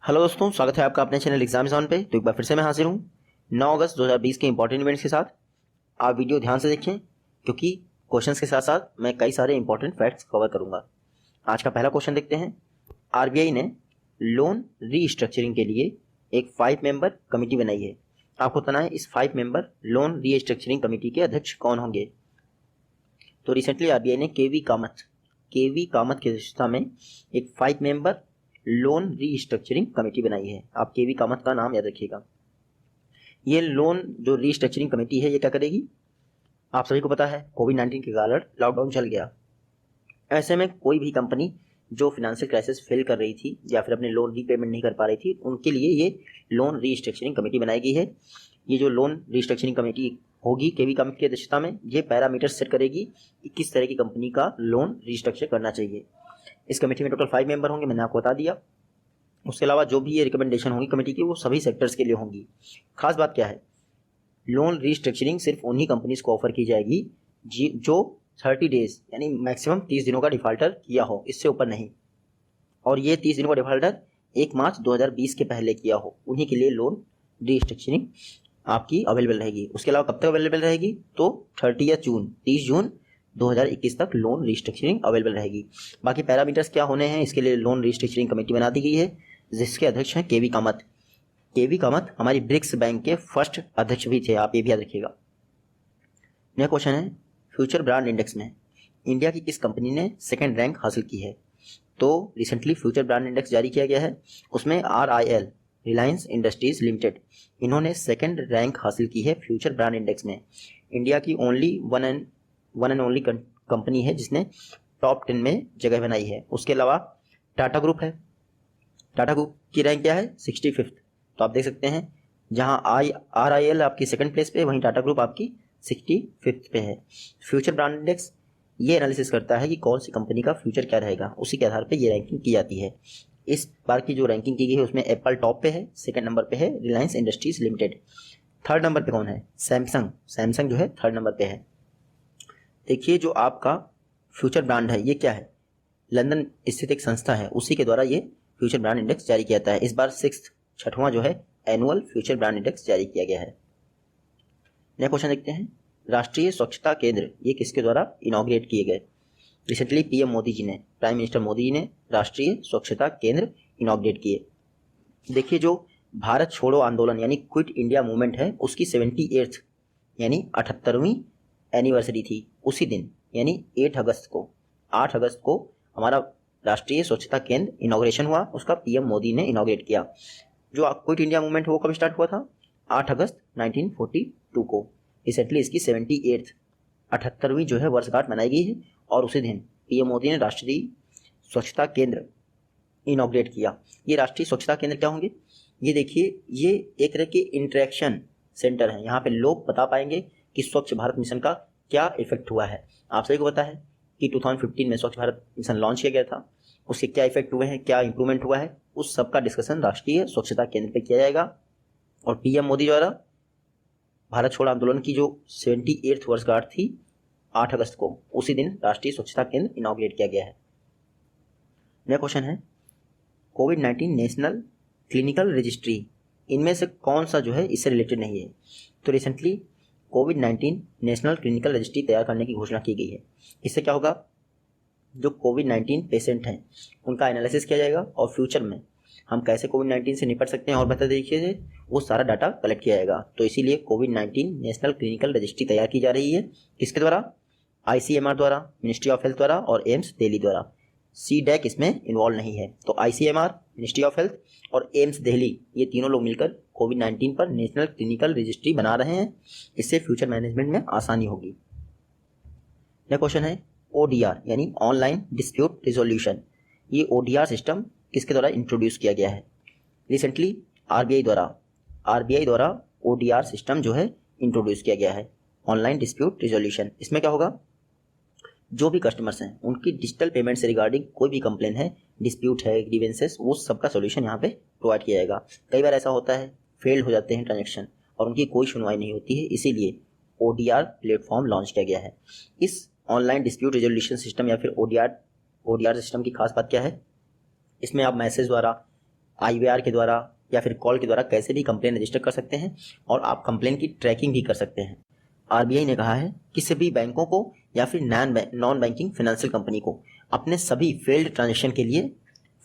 Hello दोस्तों, स्वागत है आपका अपने चैनल एग्जाम ऑन पे। तो एक बार फिर से मैं हाजिर हूँ 9 अगस्त 2020 के इंपॉर्टेंट इवेंट्स के साथ। आप वीडियो ध्यान से देखें क्योंकि क्वेश्चंस के साथ साथ मैं कई सारे इंपॉर्टेंट फैक्ट्स कवर करूंगा। आज का पहला क्वेश्चन देखते हैं। आरबीआई ने लोन रीस्ट्रक्चरिंग के लिए एक 5 मेंबर कमेटी बनाई है। आपको बताना है इस 5 मेंबर लोन रीस्ट्रक्चरिंग कमेटी के अध्यक्ष कौन होंगे। तो रिसेंटली आरबीआई ने केवी कामत की अध्यक्षता में एक 5 मेंबर लोन रीस्ट्रक्चरिंग कमेटी बनाई है। आप केवी कामत का नाम याद रखिएगा। ये लोन जो रीस्ट्रक्चरिंग कमेटी है ये क्या करेगी, आप सभी को पता है कोविड-19 के कारण लॉकडाउन चल गया। ऐसे में कोई भी कंपनी जो फाइनेंशियल क्राइसिस फेल कर रही थी या फिर अपने लोन रीपेमेंट नहीं कर पा रही थी, उनके लिए ये लोन रीस्ट्रक्चरिंग कमेटी बनाई गई है। ये जो लोन रीस्ट्रक्चरिंग कमेटी होगी केवी कामत की अध्यक्षता में, ये पैरामीटर सेट करेगी कि किस तरह की कंपनी का लोन रीस्ट्रक्चर करना चाहिए। इस कमेटी में टोटल 5 मेंबर होंगे, मैंने आपको बता दिया। उसके अलावा जो भी ये रिकमेंडेशन होंगी कमेटी की वो सभी सेक्टर्स के लिए होंगी। खास बात क्या है, लोन रीस्ट्रक्चरिंग सिर्फ उन्हीं कंपनीज को ऑफर की जाएगी जो 30 डेज यानी मैक्सिमम 30 दिनों का डिफॉल्टर किया हो, इससे ऊपर नहीं। और ये 30 दिनों का डिफॉल्टर 1 मार्च 2020 के पहले किया हो, उन्हीं के लिए लोन रीस्ट्रक्चरिंग आपकी अवेलेबल रहेगी। उसके अलावा कब तक अवेलेबल रहेगी, तो 30 जून 2021 तक लोन रीस्ट्रक्चरिंग अवेलेबल रहेगी। बाकी पैरामीटर्स क्या होने हैं, इसके लिए लोन रीस्ट्रक्चरिंग कमेटी बना दी गई है जिसके अध्यक्ष हैं केवी कामत। केवी कामत हमारी ब्रिक्स बैंक के फर्स्ट अध्यक्ष भी थे, आप ये भी याद रखिएगा। नया क्वेश्चन है, फ्यूचर ब्रांड इंडेक्स में इंडिया की किस कंपनी ने सेकंड रैंक हासिल की है। तो रिसेंटली फ्यूचर ब्रांड इंडेक्स जारी किया गया है, उसमें RIL रिलायंस इंडस्ट्रीज लिमिटेड इन्होंने सेकंड रैंक हासिल की है फ्यूचर ब्रांड इंडेक्स में। इंडिया की only one and only company है जिसने टॉप 10 में जगह बनाई है। उसके अलावा टाटा ग्रुप है, टाटा ग्रुप की रैंक क्या है, 65th। तो आप देख सकते हैं जहां RIL आपकी सेकंड प्लेस पे, वहीं टाटा ग्रुप आपकी 65th पे है। फ्यूचर ब्रांड इंडेक्स ये एनालिसिस करता है कि कौन सी कंपनी का फ्यूचर क्या रहेगा, उसी के आधार पर ये रैंकिंग की जाती है। इस बार की जो रैंकिंग की गई है उसमें एप्पल टॉप पे है, सेकंड नंबर पे है Reliance industries limited, third number पे कौन है, सैमसंग जो है थर्ड नंबर पे है। देखिए जो आपका फ्यूचर ब्रांड है ये क्या है, लंदन स्थित एक संस्था है, उसी के द्वारा ये फ्यूचर ब्रांड इंडेक्स जारी किया जाता है। इस बार 6वां जो है एनुअल फ्यूचर ब्रांड इंडेक्स जारी किया गया है। नया क्वेश्चन देखते हैं, राष्ट्रीय स्वच्छता केंद्र ये किसके द्वारा इनॉग्रेट किए गए। रिसेंटली पीएम मोदी जी ने, प्राइम मिनिस्टर मोदी जी ने राष्ट्रीय स्वच्छता केंद्र इनॉग्रेट किए। देखिए जो भारत छोड़ो आंदोलन यानी क्विट इंडिया मूवमेंट है उसकी 78th यानी 78वीं एनिवर्सरी थी उसी दिन, यानी 8 अगस्त को हमारा राष्ट्रीय स्वच्छता केंद्र इनॉग्रेशन हुआ, उसका पीएम मोदी ने इनॉग्रेट किया। जो क्विट इंडिया मूवमेंट वो कब स्टार्ट हुआ था, 8 अगस्त 1942 को। रिसेंटली इसकी 78वीं जो है वर्षगांठ मनाई गई है और उसी दिन पीएम मोदी ने राष्ट्रीय स्वच्छता केंद्र इनॉग्रेट किया। ये राष्ट्रीय स्वच्छता केंद्र क्या होंगे, ये देखिए ये एक तरह के इंटरेक्शन सेंटर है, यहाँ पे लोग बता पाएंगे कि स्वच्छ भारत मिशन का क्या इफेक्ट हुआ है। आप सभी को पता है कि 2015 में स्वच्छ भारत मिशन लॉन्च किया गया था, उसके क्या इफेक्ट हुए हैं, क्या इंप्रूवमेंट हुआ है, उस सब का डिस्कशन राष्ट्रीय स्वच्छता केंद्र पे किया जाएगा। और पीएम मोदी द्वारा भारत छोड़ो आंदोलन की जो 78th वर्षगांठ थी 8 अगस्त को, उसी दिन राष्ट्रीय स्वच्छता केंद्र इनॉग्रेट किया गया है। नया क्वेश्चन है, कोविड-19 नेशनल क्लिनिकल रजिस्ट्री इनमें से कौन सा जो है इससे रिलेटेड नहीं है। तो रिसेंटली कोविड-19 नेशनल क्लिनिकल रजिस्ट्री तैयार करने की घोषणा की गई है। इससे क्या होगा, जो कोविड-19 पेशेंट हैं उनका एनालिसिस किया जाएगा और फ्यूचर में हम कैसे कोविड-19 से निपट सकते हैं और बेहतर तरीके से वो सारा डाटा कलेक्ट किया जाएगा। तो इसीलिए कोविड-19 नेशनल क्लिनिकल रजिस्ट्री तैयार की जा रही है, किसके द्वारा, ICMR द्वारा, मिनिस्ट्री ऑफ हेल्थ द्वारा और एम्स दिल्ली द्वारा। CDAC इसमें इन्वॉल्व नहीं है। तो ICMR, मिनिस्ट्री ऑफ हेल्थ और एम्स दिल्ली ये तीनों लोग मिलकर कोविड-19 पर नेशनल क्लिनिकल रजिस्ट्री बना रहे हैं, इससे फ्यूचर मैनेजमेंट में आसानी होगी। नेक्स्ट क्वेश्चन है, ODR यानी ऑनलाइन डिस्प्यूट रिजोल्यूशन, ये ODR सिस्टम किसके द्वारा इंट्रोड्यूस किया गया है। रिसेंटली RBI द्वारा ODR सिस्टम जो है इंट्रोड्यूस किया गया है, ऑनलाइन डिस्प्यूट रिजोल्यूशन। इसमें क्या होगा, जो भी कस्टमर्स हैं उनकी डिजिटल पेमेंट से रिगार्डिंग कोई भी कंप्लेन है, डिस्प्यूट है, ग्रीवेंसेस, वो सबका सॉल्यूशन यहाँ पे प्रोवाइड किया जाएगा। कई बार ऐसा होता है फेल्ड हो जाते हैं ट्रांजेक्शन और उनकी कोई सुनवाई नहीं होती है, इसीलिए ODR प्लेटफॉर्म लॉन्च किया गया है। इस ऑनलाइन डिस्प्यूट रिजोल्यूशन सिस्टम या फिर ODR सिस्टम की खास बात क्या है, इसमें आप मैसेज द्वारा, IVR के द्वारा या फिर कॉल के द्वारा कैसे भी कंप्लेन रजिस्टर कर सकते हैं और आप कंप्लेन की ट्रैकिंग भी कर सकते हैं। RBI ने कहा है कि सभी बैंकों को या फिर नॉन बैंकिंग फाइनेंशियल कंपनी को अपने सभी फेल्ड ट्रांजेक्शन के लिए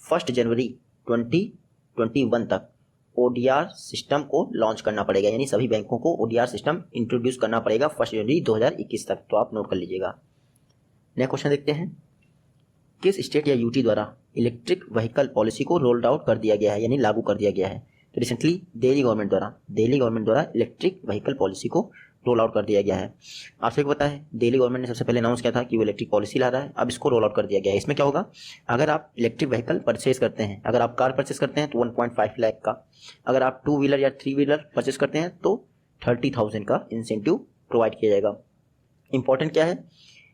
1 जनवरी 2021 तक ODR सिस्टम को लॉन्च करना पड़ेगा, यानी सभी बैंकों को ODR सिस्टम इंट्रोड्यूस करना पड़ेगा 1 जनवरी 2021 तक। तो आप नोट कर लीजिएगा। नेक्स्ट क्वेश्चन देखते हैं, किस स्टेट या यूटी द्वारा इलेक्ट्रिक व्हीकल पॉलिसी को रोल्ड आउट कर दिया गया है, यानी लागू कर दिया गया है? तो रिसेंटली दिल्ली गवर्नमेंट द्वारा इलेक्ट्रिक व्हीकल पॉलिसी को रोल आउट कर दिया गया है। आप सबको पता है दिल्ली गवर्नमेंट ने सबसे पहले अनाउंस किया था कि वो इलेक्ट्रिक पॉलिसी ला रहा है, अब इसको रोल आउट कर दिया गया है। इसमें क्या होगा, अगर आप इलेक्ट्रिक व्हीकल परचेज करते हैं, अगर आप कार परचेज करते हैं तो 1.5 लाख का, अगर आप 2 व्हीलर या 3 व्हीलर परचेज करते हैं तो 30,000 का इंसेंटिव प्रोवाइड किया जाएगा। इंपॉर्टेंट क्या है,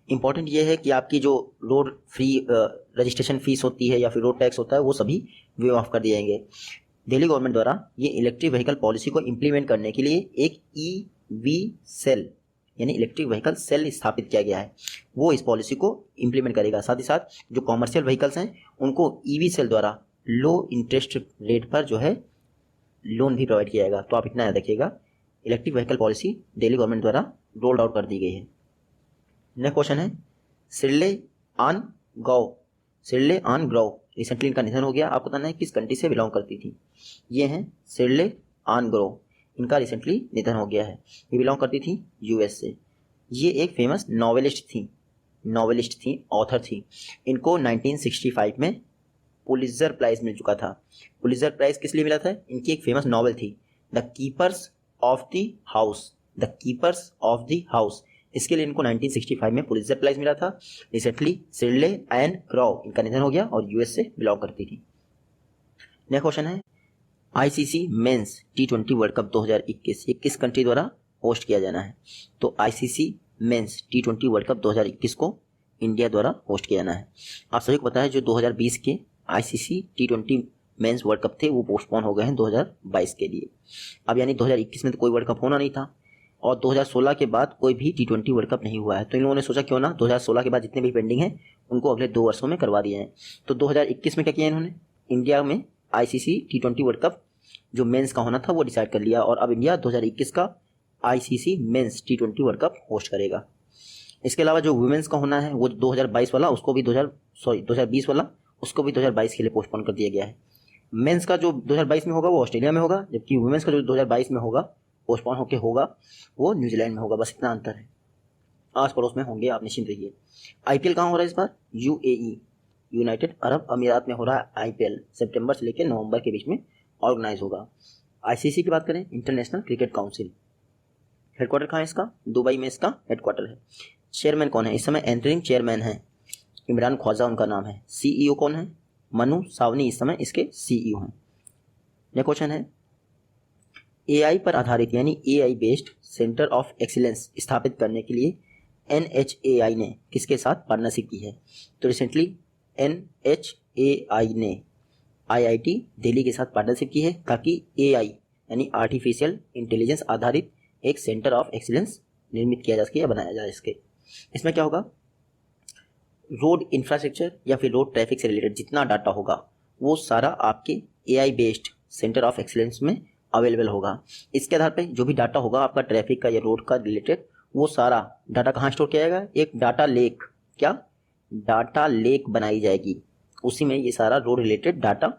इंपॉर्टेंट ये है कि आपकी जो रोड फ्री रजिस्ट्रेशन फीस होती है या फिर रोड टैक्स होता है वो सभी वेव ऑफ कर दिए जाएंगे। दिल्ली गवर्नमेंट द्वारा ये इलेक्ट्रिक व्हीकल पॉलिसी को इम्प्लीमेंट करने के लिए एक EV सेल यानी इलेक्ट्रिक व्हीकल सेल स्थापित किया गया है, वो इस पॉलिसी को इम्प्लीमेंट करेगा। साथ ही साथ जो कॉमर्शियल व्हीकल्स हैं उनको EV सेल द्वारा लो इंटरेस्ट रेट पर जो है लोन भी प्रोवाइड किया जाएगा। तो आप इतना याद रखिएगा, electric vehicle policy Delhi government द्वारा रोल्ड आउट कर दी गई है। नेक्स्ट क्वेश्चन है, शिर्ले आन ग्रो रिसेंटली इनका निधन हो गया। आपको बताना है किस कंट्री से बिलोंग करती थी। ये हैं शिर्ले आन ग्रो, इनका रिसेंटली निधन हो गया है। ये बिलोंग करती थी US से। ये एक फेमस नॉवेलिस्ट थी, ऑथर थी। इनको 1965 में पुलित्जर प्राइज मिल चुका था। पुलित्जर प्राइज किस लिए मिला था, इनकी एक फेमस नॉवेल थी the keepers of the house. इसके लिए इनको 1965 में पुलित्जर प्राइज मिला था। रिसेंटली शिर्ले एन ग्रो, इनका निधन हो गया और US से बिलोंग करती थी। नेक्स्ट क्वेश्चन है, ICC men's T20 world cup 2021 ये किस कंट्री द्वारा होस्ट किया जाना है? तो ICC men's T20 world cup 2021 को इंडिया द्वारा होस्ट किया जाना है। आप सभी को पता है जो 2020 के ICC T20 mains world cup थे वो पोस्टपोन हो गए हैं 2022 के लिए। अब यानी 2021 में तो कोई वर्ल्ड कप होना नहीं था और 2016 के बाद कोई भी T20 वर्ल्ड कप नहीं हुआ है, तो इन लोगों ने सोचा क्यों ना 2016 के बाद जितने भी पेंडिंग हैं उनको अगले 2 वर्षों में करवा दिए हैं। तो 2021 में क्या किया इन्होंने, इंडिया में ICC T20 वर्ल्ड कप जो मेंस का होना था वो डिसाइड कर लिया और अब इंडिया 2021 का ICC men's T20 world cup host करेगा। इसके अलावा जो वुमेन्स का होना है वो 2022 वाला उसको भी 2020 वाला उसको भी 2022 के लिए पोस्टपोन कर दिया गया है। मेंस का जो 2022 में होगा वो ऑस्ट्रेलिया में होगा, जबकि वुमेन्स का जो 2022 में होगा पोस्टपोन होके होगा वो न्यूजीलैंड में होगा। बस इतना अंतर है, आस पड़ोस में होंगे, आप निश्चिंत रहिए। IPL कहाँ हो रहा है इस बार? UAE यूनाइटेड अरब अमीरात में हो रहा है IPL। सितंबर से लेकर नवंबर के बीच में ऑर्गेनाइज होगा। ICC की बात करें, इंटरनेशनल क्रिकेट काउंसिल, हेडक्वार्टर कहाँ है इसका? दुबई में इसका हेडक्वार्टर है। चेयरमैन कौन है इस समय? एंटरिंग चेयरमैन है इमरान ख्वाजा उनका नाम है। CEO कौन है? मनु सावनी इस समय इसके CEO हैं। यह क्वेश्चन है, AI पर आधारित यानी AI based centre of excellence स्थापित करने के लिए NHAI ने किसके साथ पार्टनरशिप की है? तो रिसेंटली NHAI ने IIT दिल्ली के साथ पार्टनरशिप की है ताकि AI यानी आर्टिफिशियल इंटेलिजेंस आधारित एक सेंटर ऑफ एक्सीलेंस निर्मित किया जा सके या बनाया जा सके। इसमें क्या होगा, रोड इंफ्रास्ट्रक्चर या फिर रोड ट्रैफिक से रिलेटेड जितना डाटा होगा वो सारा आपके AI based centre of excellence में अवेलेबल होगा। इसके आधार पे जो भी डाटा होगा आपका ट्रैफिक का या रोड का रिलेटेड वो सारा डाटा कहाँ स्टोर किया जाएगा? एक डाटा लेक, क्या डाटा लेक बनाई जाएगी, उसी में ये सारा रोड रिलेटेड डाटा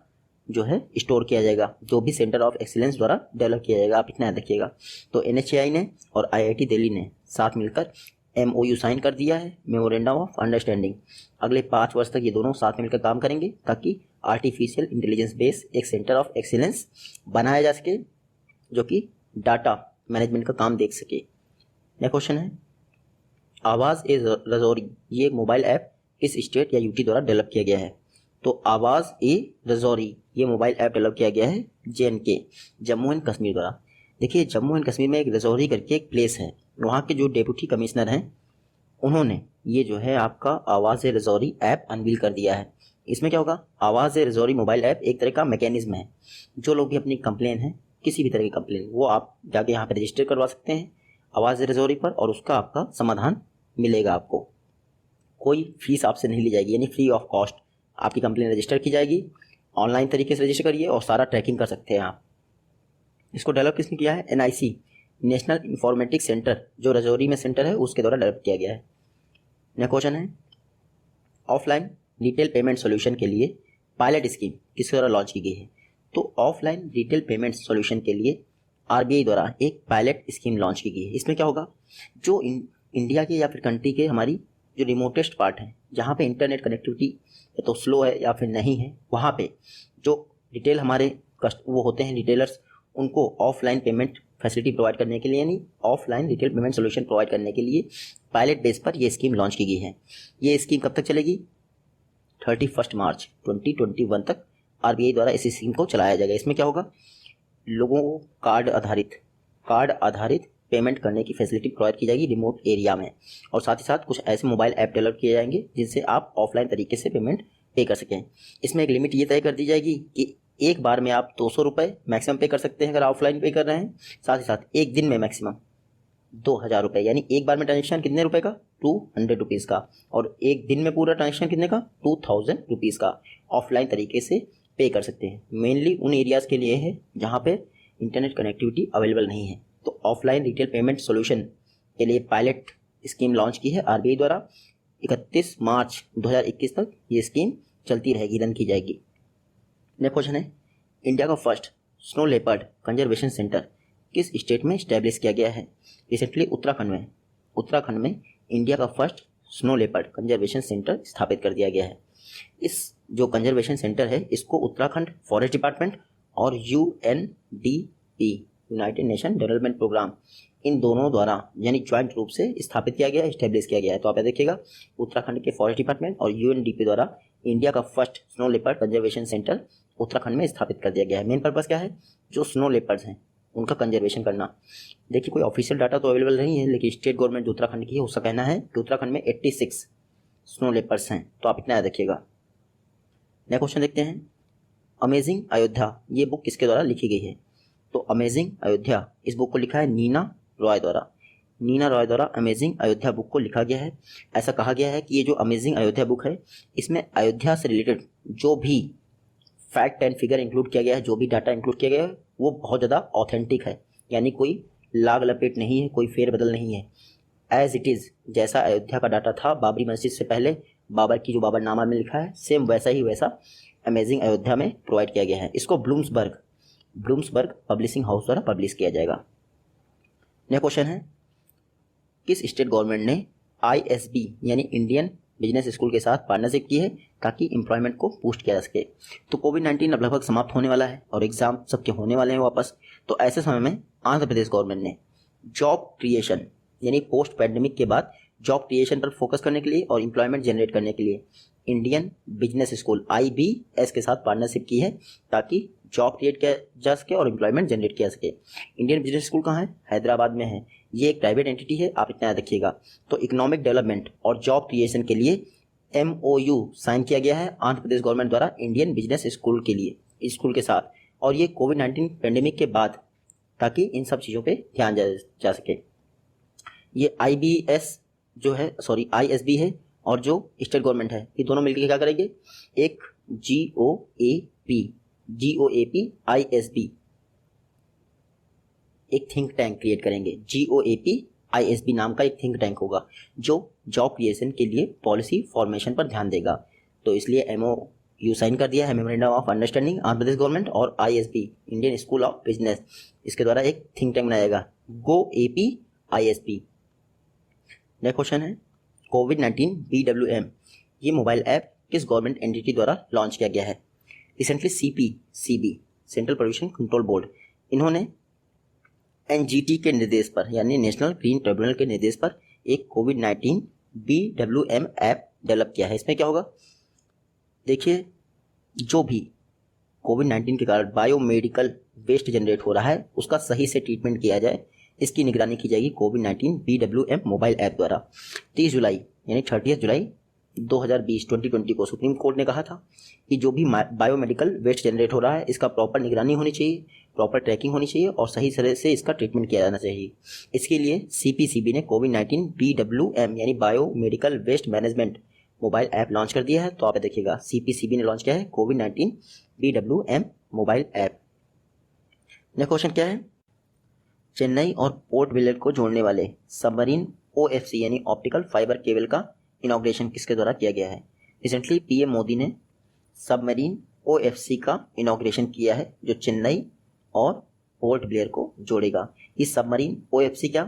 जो है स्टोर किया जाएगा, जो भी सेंटर ऑफ एक्सीलेंस द्वारा डेवलप किया जाएगा। आप इतना याद रखिएगा। तो NHAI ने और IIT दिल्ली ने साथ मिलकर MOU साइन कर दिया है, मेमोरेंडम ऑफ अंडरस्टैंडिंग। अगले 5 वर्ष तक ये दोनों साथ मिलकर काम करेंगे ताकि आर्टिफिशियल इंटेलिजेंस बेस एक सेंटर ऑफ एक्सीलेंस बनाया जा सके जो कि डाटा मैनेजमेंट का काम देख सके। नेक्स्ट क्वेश्चन है, आवाज़ ए रजौरी ये एक मोबाइल ऐप किस स्टेट या यूटी द्वारा डेवलप किया गया है? तो आवाज़ ए रजौरी ये मोबाइल ऐप डेवलप किया गया है JNK जम्मू एंड कश्मीर द्वारा। देखिए जम्मू एंड कश्मीर में एक रजौरी करके एक प्लेस है, वहाँ के जो डेप्यूटी कमिश्नर हैं उन्होंने ये जो है आपका आवाज़ ए रजौरी ऐप अनवील कर दिया है। इसमें क्या होगा, आवाज़ ए रजौरी मोबाइल ऐप एक तरह का मैकेनिज्म है, जो लोग भी अपनी कंप्लेन है किसी भी तरह की कंप्लेन वो आप जाके यहाँ पर रजिस्टर करवा सकते हैं आवाज़ ए रजौरी पर और उसका आपका समाधान मिलेगा। आपको कोई फीस आपसे नहीं ली जाएगी, यानी फ्री ऑफ कॉस्ट आपकी कंप्लेन रजिस्टर की जाएगी ऑनलाइन तरीके से रजिस्टर करिए और सारा ट्रैकिंग कर सकते हैं आप। इसको डेवलप किसने किया है? NIC, नेशनल इंफॉर्मेटिक्स सेंटर, जो रजौरी में सेंटर है उसके द्वारा डेवलप किया गया है। नेक्स्ट क्वेश्चन है, ऑफलाइन रिटेल पेमेंट सॉल्यूशन के लिए पायलट स्कीम किसके द्वारा लॉन्च की गई है? तो ऑफलाइन रिटेल पेमेंट सॉल्यूशन के लिए RBI द्वारा एक पायलट स्कीम लॉन्च की गई है। इसमें क्या होगा, जो इंडिया के या फिर कंट्री के हमारी जो रिमोटेस्ट पार्ट हैं, जहाँ पे इंटरनेट कनेक्टिविटी या तो स्लो है या फिर नहीं है, वहाँ पे जो रिटेल हमारे वो होते हैं रिटेलर्स, उनको ऑफलाइन पेमेंट फैसिलिटी प्रोवाइड करने के लिए, यानी offline retail payment solution provide करने के लिए पायलट बेस पर ये स्कीम लॉन्च की गई है। ये स्कीम कब तक चलेगी? 31 मार्च 2021 तक RBI द्वारा इस स्कीम को चलाया जाएगा। इसमें क्या होगा, लोगों को कार्ड आधारित पेमेंट करने की फैसिलिटी प्रोवाइड की जाएगी रिमोट एरिया में, और साथ ही साथ कुछ ऐसे मोबाइल ऐप डेवलप किए जाएंगे जिनसे आप ऑफलाइन तरीके से पेमेंट पे कर सकें। इसमें एक लिमिट ये तय कर दी जाएगी कि एक बार में आप 200 रुपये मैक्सिमम पे कर सकते हैं अगर ऑफलाइन पे कर रहे हैं, साथ ही साथ एक दिन में मैक्सिमम 2000 रुपये, यानी एक बार में ट्रांजेक्शन कितने रुपए का? 200 रुपीज़ का, और एक दिन में पूरा ट्रांजेक्शन कितने का? 2000 रुपीज़ का ऑफलाइन तरीके से पे कर सकते हैं। मेनली उन एरियाज़ के लिए है जहाँ पे इंटरनेट कनेक्टिविटी अवेलेबल नहीं है। तो ऑफलाइन रिटेल पेमेंट सॉल्यूशन के लिए पायलट स्कीम लॉन्च की है RBI द्वारा। 31 मार्च 2021 तक ये स्कीम चलती रहेगी, रन की जाएगी। नेक्स्ट क्वेश्चन है, इंडिया का first snow leopard conservation centre किस स्टेट में स्टैब्लिश किया गया है? रिसेंटली उत्तराखंड में इंडिया का first snow leopard conservation centre स्थापित कर दिया गया है। इस जो कंजर्वेशन सेंटर है इसको उत्तराखंड फॉरेस्ट डिपार्टमेंट और UNDP, united nation development programme, इन दोनों द्वारा यानी ज्वाइंट रूप से स्थापित किया गया है, स्टैब्लिश किया गया है। तो आप देखिएगा, उत्तराखंड के फॉरेस्ट डिपार्टमेंट और UNDP द्वारा इंडिया का first snow leopard conservation centre Uttarakhand में स्थापित कर दिया गया है। मेन पर्पस क्या है? जो स्नो लेपर्ड्स हैं उनका कंजर्वेशन करना। देखिए, कोई ऑफिशियल डाटा तो अवेलेबल नहीं है, लेकिन स्टेट गवर्नमेंट जो उत्तराखंड की है उसका कहना है कि उत्तराखंड में 86 स्नो लेपर्ड्स हैं। तो आप इतना याद रखिएगा। नेक्स्ट क्वेश्चन देखते हैं, अमेजिंग अयोध्या ये बुक किसके द्वारा लिखी गई है? तो अमेजिंग अयोध्या, इस बुक को लिखा है नीना रॉय द्वारा अमेजिंग अयोध्या बुक को लिखा गया है। ऐसा कहा गया है कि ये जो अमेजिंग अयोध्या बुक है, इसमें अयोध्या से रिलेटेड जो भी फैक्ट एंड फिगर इंक्लूड किया गया है, जो भी डाटा इंक्लूड किया गया है, वो बहुत ज़्यादा ऑथेंटिक है, यानी कोई लाग लपेट नहीं है, कोई फेरबदल नहीं है। एज इट इज़, जैसा अयोध्या का डाटा था बाबरी मस्जिद से पहले, बाबर की जो बाबरनामा में लिखा है, सेम वैसा ही वैसा अमेजिंग अयोध्या में प्रोवाइड किया गया है। इसको ब्लूम्सबर्ग पब्लिशिंग हाउस द्वारा पब्लिश किया जाएगा। नेक्स्ट क्वेश्चन है, किस स्टेट गवर्नमेंट ने ISB यानी इंडियन बिजनेस स्कूल के साथ पार्टनरशिप की है ताकि एम्प्लॉयमेंट को बूस्ट किया जा सके? तो कोविड-19 अब लगभग समाप्त होने वाला है और एग्जाम सबके होने वाले हैं वापस। तो ऐसे समय में आंध्र प्रदेश गवर्नमेंट ने जॉब क्रिएशन यानी पोस्ट पैंडेमिक के बाद जॉब क्रिएशन पर फोकस करने के लिए और एम्प्लॉयमेंट जनरेट करने के लिए इंडियन बिजनेस स्कूल IBS के साथ पार्टनरशिप की है ताकि जॉब क्रिएट किया जा सके और एम्प्लॉयमेंट जनरेट किया सके। इंडियन बिजनेस स्कूल कहाँ है? हैदराबाद में है। ये एक प्राइवेट एंटिटी है, आप इतना याद रखिएगा। तो इकोनॉमिक डेवलपमेंट और जॉब क्रिएशन के लिए MOU साइन किया गया है आंध्र प्रदेश गवर्नमेंट द्वारा इंडियन बिजनेस स्कूल के साथ, और ये कोविड-19 पेंडेमिक के बाद, ताकि इन सब चीज़ों पे ध्यान जा सके। ये ISB है और जो स्टेट गवर्नमेंट है, ये दोनों मिलकर क्या करेंगे? एक GOAP ISB एक थिंक टैंक क्रिएट करेंगे। GOAP ISB नाम का एक थिंक टैंक होगा जो जॉब क्रिएशन के लिए पॉलिसी फॉर्मेशन पर ध्यान देगा। तो इसलिए MOU साइन कर दिया है, memorandum of understanding, Andhra Pradesh government और ISB Indian school of business, इसके द्वारा एक थिंक टैंक बनाया जाएगा, GOAP ISB। नेक्स्ट क्वेश्चन है, कोविड-19 BWM ये मोबाइल ऐप किस गवर्नमेंट एंटिटी द्वारा लॉन्च किया गया है? Recently CB central pollution control board, इन्होंने NGT के निर्देश पर यानी नेशनल ग्रीन ट्रिब्यूनल के निर्देश पर एक कोविड-19 BWM ऐप डेवलप किया है। इसमें क्या होगा? देखिए, जो भी कोविड-19 के कारण बायोमेडिकल वेस्ट जनरेट हो रहा है उसका सही से ट्रीटमेंट किया जाए, इसकी निगरानी की जाएगी कोविड-19 BWM मोबाइल ऐप द्वारा। 30 जुलाई यानी 30 जुलाई 2020 को सुप्रीम कोर्ट ने कहा था कि जो भी बायोमेडिकल वेस्ट जनरेट हो रहा है इसका प्रॉपर निगरानी होनी चाहिए, प्रॉपर ट्रैकिंग होनी चाहिए और सही तरह से इसका ट्रीटमेंट किया जाना चाहिए। इसके लिए CPCB ने कोविड-19 BWM यानी biomedical waste management mobile app launch कर दिया है। तो आप देखिएगा CPCB ने लॉन्च किया है कोविड-19 BWM mobile app. Next question क्या है, चेन्नई और पोर्ट ब्लेयर को जोड़ने वाले सबमरीन OFC यानी ऑप्टिकल फाइबर केबल का इनॉग्रेशन किसके द्वारा किया गया है। रिसेंटली PM मोदी ने सबमरीन OFC का इनॉग्रेशन किया है जो चेन्नई और पोर्ट ब्लेयर को जोड़ेगा। इस सबमरीन OFC क्या,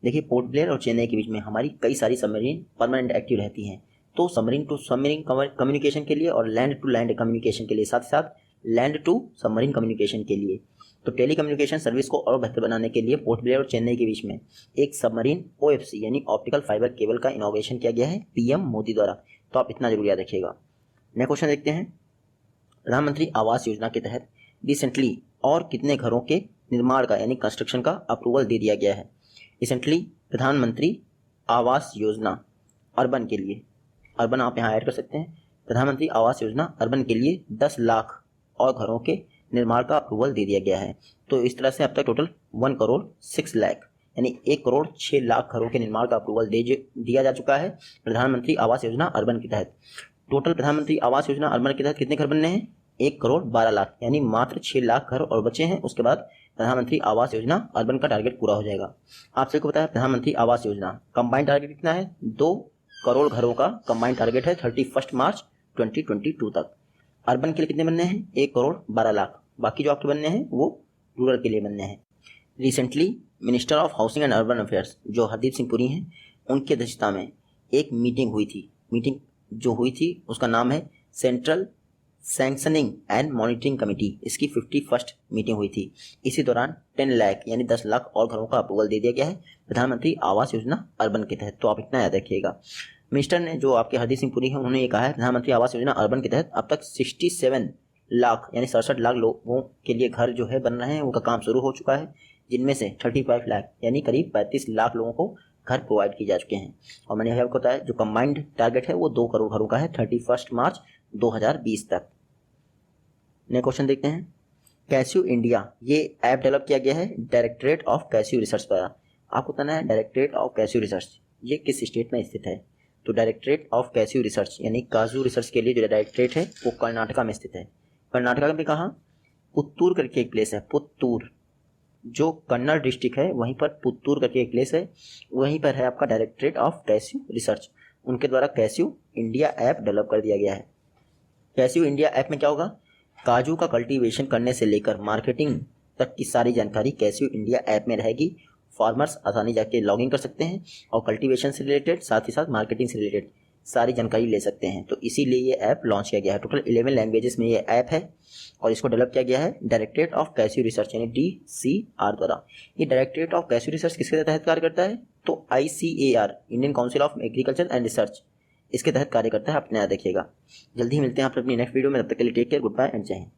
देखिए पोर्ट ब्लेयर और चेन्नई के बीच में हमारी कई सारी सबमरीन परमानेंट एक्टिव रहती हैं। तो सबमरीन टू सबमरीन कम्युनिकेशन के लिए और लैंड टू लैंड कम्युनिकेशन के लिए, साथ ही साथ लैंड टू सबमरीन कम्युनिकेशन के लिए, तो टेली कम्युनिकेशन सर्विस को और बेहतर बनाने के लिए पोर्ट ब्लेयर और चेन्नई के बीच में एक सबमरीन OFC यानी ऑप्टिकल फाइबर केबल का इनॉग्रेशन किया गया है PM मोदी द्वारा। तो आप इतना जरूर याद रखिएगा। नेक्स्ट क्वेश्चन देखते हैं, प्रधानमंत्री आवास योजना के तहत रिसेंटली और कितने घरों के निर्माण का यानी कंस्ट्रक्शन का अप्रूवल दे दिया गया है। रिसेंटली प्रधानमंत्री आवास योजना अर्बन के लिए, अर्बन आप यहाँ ऐड कर सकते हैं, प्रधानमंत्री आवास योजना अर्बन के लिए 10 लाख और घरों के निर्माण का अप्रूवल दे दिया गया है। तो इस तरह से अब तक टोटल 1 करोड़ 6 लाख यानी 1 करोड़ 6 लाख घरों के निर्माण का अप्रूवल दिया जा चुका है प्रधानमंत्री आवास योजना अर्बन के तहत। टोटल प्रधानमंत्री आवास योजना अर्बन के तहत कितने घर बनने हैं, 1 करोड़ 12 लाख यानी मात्र 6 लाख घर और बचे हैं। उसके बाद प्रधानमंत्री आवास योजना अर्बन का टारगेट पूरा हो जाएगा। आप सबको पता है प्रधानमंत्री आवास योजना कंबाइंड टारगेट कितना है, 2 करोड़ घरों का कंबाइंड टारगेट है 31 मार्च 2022 तक। अर्बन के लिए कितने बनने हैं, 1 करोड़ 12 लाख, बाकी जो आपके बनने हैं वो रूरल के लिए बनने हैं। Recently minister of housing and urban affairs जो हरदीप सिंह पुरी हैं, उनकी अध्यक्षता में एक मीटिंग हुई थी। मीटिंग जो हुई थी उसका नाम है central sanctioning and monitoring committee. इसकी 51st मीटिंग हुई थी। इसी दौरान 10 लाख यानी 10 लाख और घरों का अप्रूवल दे दिया गया है प्रधानमंत्री आवास योजना अर्बन के तहत। तो आप इतना याद रखिएगा। मिनिस्टर ने जो आपके हरदीप सिंह पुरी हैं, उन्होंने ये कहा है प्रधानमंत्री आवास योजना अर्बन के तहत अब तक 67 लाख यानी 67 लाख लोगों के लिए घर जो है बन रहे हैं, उनका काम शुरू हो चुका है, जिनमें से 35 लाख यानी करीब 35 लाख लोगों को घर प्रोवाइड किए जा चुके हैं। और मैंने आपको बताया जो कंबाइंड टारगेट है वो 2 करोड़ घरों का है 31 मार्च 2020 तक। नेक्स्ट क्वेश्चन देखते हैं, कैसियो इंडिया ये ऐप डेवलप किया गया है डायरेक्टरेट ऑफ कैसियो रिसर्च द्वारा। आपको बताना है डायरेक्टरेट ऑफ कैसियो रिसर्च ये किस स्टेट में स्थित है। तो डायरेक्टरेट ऑफ कैसियो रिसर्च यानी काजू रिसर्च के लिए जो डायरेक्टरेट है वो कर्नाटका में स्थित है। कर्नाटका में कहाँ, पुत्तूर करके एक प्लेस है, पुत्तूर जो कन्नड़ डिस्ट्रिक्ट है वहीं पर पुत्तूर करके एक प्लेस है, वहीं पर है आपका डायरेक्टरेट ऑफ कैसियो रिसर्च। उनके द्वारा कैसियो इंडिया ऐप डेवलप कर दिया गया है। कैसियो इंडिया ऐप में क्या होगा, काजू का कल्टीवेशन करने से लेकर मार्केटिंग तक की सारी जानकारी कैसियो इंडिया ऐप में रहेगी। फार्मर्स आसानी जाके लॉगिन कर सकते हैं और कल्टीवेशन से रिलेटेड साथ ही साथ मार्केटिंग से रिलेटेड सारी जानकारी ले सकते हैं। तो इसीलिए ये ऐप लॉन्च किया गया है। टोटल 11 लैंग्वेजेस में ये ऐप है और इसको डेवलप किया गया है डायरेक्टरेट ऑफ कैसियो रिसर्च यानी DCR द्वारा। ये डायरेक्टरेट ऑफ कैसियो रिसर्च किसके तहत कार्य करता है, तो ICAR Indian council of agriculture and research इसके तहत कार्य करता है। अपने याद रखिएगा। जल्दी मिलते हैं आप अपनी नेक्स्ट वीडियो में, तब तक के लिए take care, good bye and जय हिंद।